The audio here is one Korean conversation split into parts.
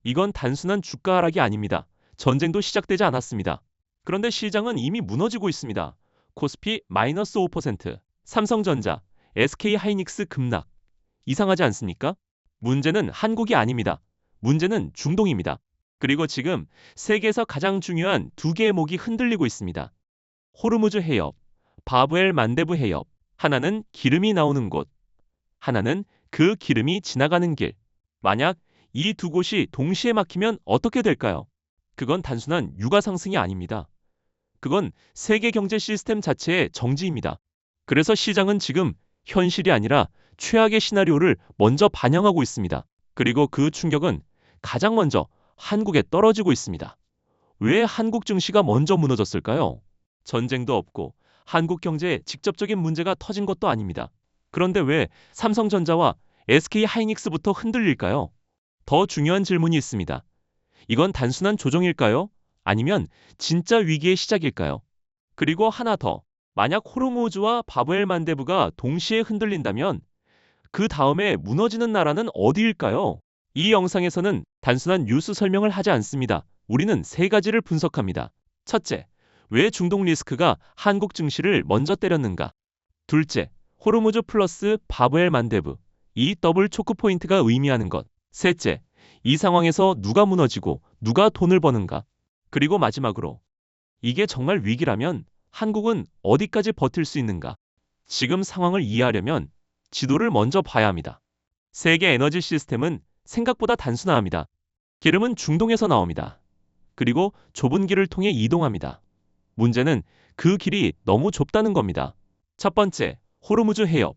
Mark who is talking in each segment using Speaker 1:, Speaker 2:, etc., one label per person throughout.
Speaker 1: 이건 단순한 주가 하락이 아닙니다. 전쟁도 시작되지 않았습니다. 그런데 시장은 이미 무너지고 있습니다. 코스피 마이너스 5%, 삼성전자, SK하이닉스 급락. 이상하지 않습니까? 문제는 한국이 아닙니다. 문제는 중동입니다. 그리고 지금 세계에서 가장 중요한 두 개의 목이 흔들리고 있습니다. 호르무즈 해협, 바브엘 만데브 해협. 하나는 기름이 나오는 곳, 하나는 그 기름이 지나가는 길. 만약 이 두 곳이 동시에 막히면 어떻게 될까요? 그건 단순한 유가 상승이 아닙니다. 그건 세계 경제 시스템 자체의 정지입니다. 그래서 시장은 지금 현실이 아니라 최악의 시나리오를 먼저 반영하고 있습니다. 그리고 그 충격은 가장 먼저 한국에 떨어지고 있습니다. 왜 한국 증시가 먼저 무너졌을까요? 전쟁도 없고 한국 경제에 직접적인 문제가 터진 것도 아닙니다. 그런데 왜 삼성전자와 SK하이닉스부터 흔들릴까요? 더 중요한 질문이 있습니다. 이건 단순한 조정일까요? 아니면 진짜 위기의 시작일까요? 그리고 하나 더. 만약 호르무즈와 바브엘 만데브가 동시에 흔들린다면 그 다음에 무너지는 나라는 어디일까요? 이 영상에서는 단순한 뉴스 설명을 하지 않습니다. 우리는 세 가지를 분석합니다. 첫째, 왜 중동 리스크가 한국 증시를 먼저 때렸는가? 둘째, 호르무즈 플러스 바브엘 만데브. 이 더블 초크 포인트가 의미하는 것. 셋째, 이 상황에서 누가 무너지고 누가 돈을 버는가? 그리고 마지막으로, 이게 정말 위기라면 한국은 어디까지 버틸 수 있는가? 지금 상황을 이해하려면 지도를 먼저 봐야 합니다. 세계 에너지 시스템은 생각보다 단순합니다. 기름은 중동에서 나옵니다. 그리고 좁은 길을 통해 이동합니다. 문제는 그 길이 너무 좁다는 겁니다. 첫 번째, 호르무즈 해협.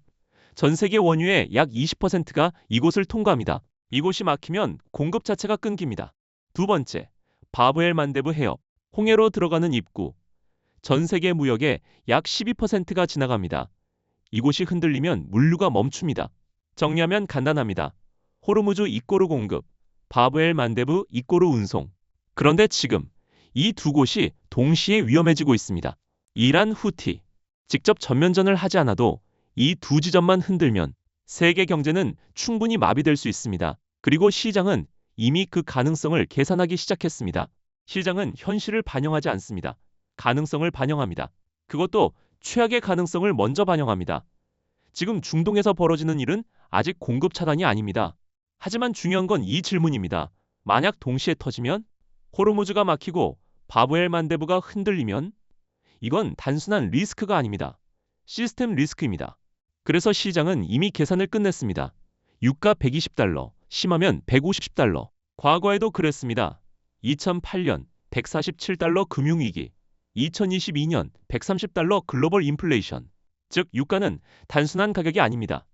Speaker 1: 전 세계 원유의 약 20%가 이곳을 통과합니다. 이곳이 막히면 공급 자체가 끊깁니다. 두 번째, 바브엘 만데브 해협. 홍해로 들어가는 입구. 전 세계 무역의 약 12%가 지나갑니다. 이곳이 흔들리면 물류가 멈춥니다. 정리하면 간단합니다. 호르무즈 입고로 공급, 바브엘 만데브 입고로 운송. 그런데 지금 이 두 곳이 동시에 위험해지고 있습니다. 이란 후티. 직접 전면전을 하지 않아도 이 두 지점만 흔들면 세계 경제는 충분히 마비될 수 있습니다. 그리고 시장은 이미 그 가능성을 계산하기 시작했습니다. 시장은 현실을 반영하지 않습니다. 가능성을 반영합니다. 그것도 최악의 가능성을 먼저 반영합니다. 지금 중동에서 벌어지는 일은 아직 공급 차단이 아닙니다. 하지만 중요한 건 이 질문입니다. 만약 동시에 터지면? 호르무즈가 막히고 바브엘 만데브가 흔들리면? 이건 단순한 리스크가 아닙니다. 시스템 리스크입니다. 그래서 시장은 이미 계산을 끝냈습니다. 유가 120달러, 심하면 150달러. 과거에도 그랬습니다. 2008년 147달러 금융위기, 2022년 130달러 글로벌 인플레이션. 즉 유가는 단순한 가격이 아닙니다.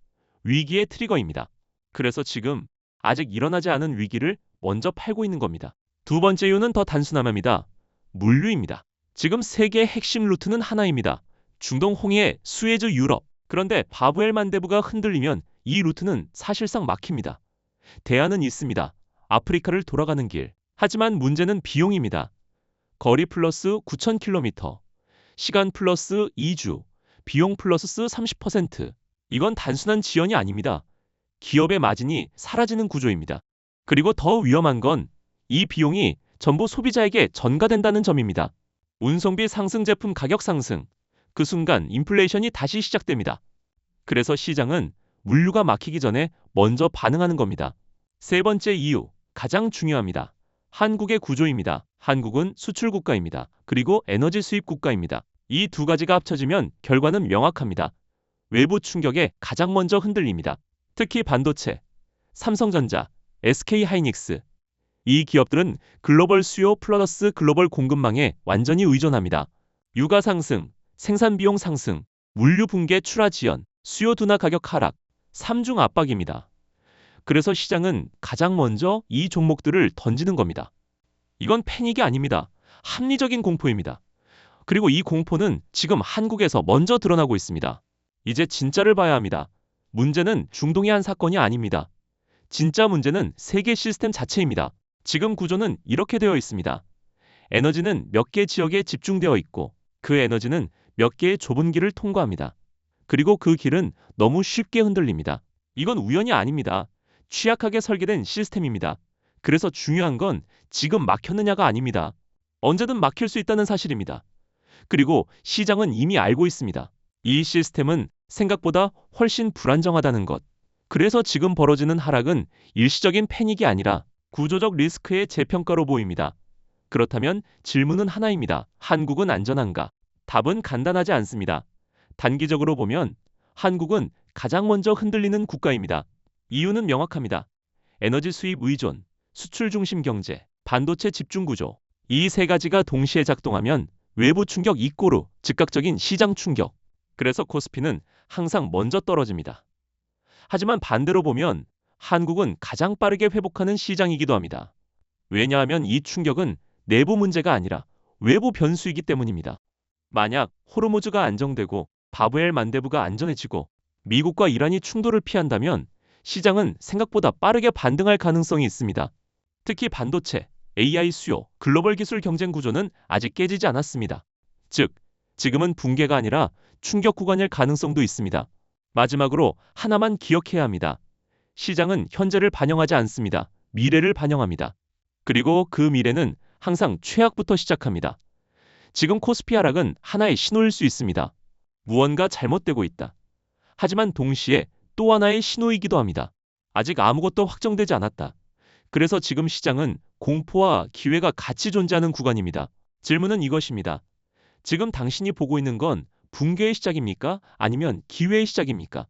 Speaker 1: 위기의 트리거입니다. 그래서 지금 아직 일어나지 않은 위기를 먼저 팔고 있는 겁니다. 두 번째 이유는 더 단순합니다. 물류입니다. 지금 세계의 핵심 루트는 하나입니다. 중동 홍해, 수에즈 유럽. 그런데 바브엘 만데브가 흔들리면 이 루트는 사실상 막힙니다. 대안은 있습니다. 아프리카를 돌아가는 길. 하지만 문제는 비용입니다. 거리 플러스 9,000km, 시간 플러스 2주, 비용 플러스 30%. 이건 단순한 지연이 아닙니다. 기업의 마진이 사라지는 구조입니다. 그리고 더 위험한 건 이 비용이 전부 소비자에게 전가된다는 점입니다. 운송비 상승, 제품 가격 상승. 그 순간 인플레이션이 다시 시작됩니다. 그래서 시장은 물류가 막히기 전에 먼저 반응하는 겁니다. 세 번째 이유, 가장 중요합니다. 한국의 구조입니다. 한국은 수출 국가입니다. 그리고 에너지 수입 국가입니다. 이 두 가지가 합쳐지면 결과는 명확합니다. 외부 충격에 가장 먼저 흔들립니다. 특히 반도체, 삼성전자, SK하이닉스. 이 기업들은 글로벌 수요 플러스 글로벌 공급망에 완전히 의존합니다. 유가 상승, 생산 비용 상승, 물류 붕괴 출하 지연, 수요 둔화 가격 하락, 삼중 압박입니다. 그래서 시장은 가장 먼저 이 종목들을 던지는 겁니다. 이건 패닉이 아닙니다. 합리적인 공포입니다. 그리고 이 공포는 지금 한국에서 먼저 드러나고 있습니다. 이제 진짜를 봐야 합니다. 문제는 중동의 한 사건이 아닙니다. 진짜 문제는 세계 시스템 자체입니다. 지금 구조는 이렇게 되어 있습니다. 에너지는 몇 개 지역에 집중되어 있고 그 에너지는 몇 개의 좁은 길을 통과합니다. 그리고 그 길은 너무 쉽게 흔들립니다. 이건 우연이 아닙니다. 취약하게 설계된 시스템입니다. 그래서 중요한 건 지금 막혔느냐가 아닙니다. 언제든 막힐 수 있다는 사실입니다. 그리고 시장은 이미 알고 있습니다. 이 시스템은 생각보다 훨씬 불안정하다는 것. 그래서 지금 벌어지는 하락은 일시적인 패닉이 아니라 구조적 리스크의 재평가로 보입니다. 그렇다면 질문은 하나입니다. 한국은 안전한가? 답은 간단하지 않습니다. 단기적으로 보면 한국은 가장 먼저 흔들리는 국가입니다. 이유는 명확합니다. 에너지 수입 의존, 수출 중심 경제, 반도체 집중 구조. 이 세 가지가 동시에 작동하면 외부 충격 이꼬르 즉각적인 시장 충격. 그래서 코스피는 항상 먼저 떨어집니다. 하지만 반대로 보면 한국은 가장 빠르게 회복하는 시장이기도 합니다. 왜냐하면 이 충격은 내부 문제가 아니라 외부 변수이기 때문입니다. 만약 호르무즈가 안정되고 바브엘 만대부가 안전해지고 미국과 이란이 충돌을 피한다면 시장은 생각보다 빠르게 반등할 가능성이 있습니다. 특히 반도체, AI 수요, 글로벌 기술 경쟁 구조는 아직 깨지지 않았습니다. 즉, 지금은 붕괴가 아니라 충격 구간일 가능성도 있습니다. 마지막으로 하나만 기억해야 합니다. 시장은 현재를 반영하지 않습니다. 미래를 반영합니다. 그리고 그 미래는 항상 최악부터 시작합니다. 지금 코스피 하락은 하나의 신호일 수 있습니다. 무언가 잘못되고 있다. 하지만 동시에 또 하나의 신호이기도 합니다. 아직 아무것도 확정되지 않았다. 그래서 지금 시장은 공포와 기회가 같이 존재하는 구간입니다. 질문은 이것입니다. 지금 당신이 보고 있는 건 붕괴의 시작입니까? 아니면 기회의 시작입니까?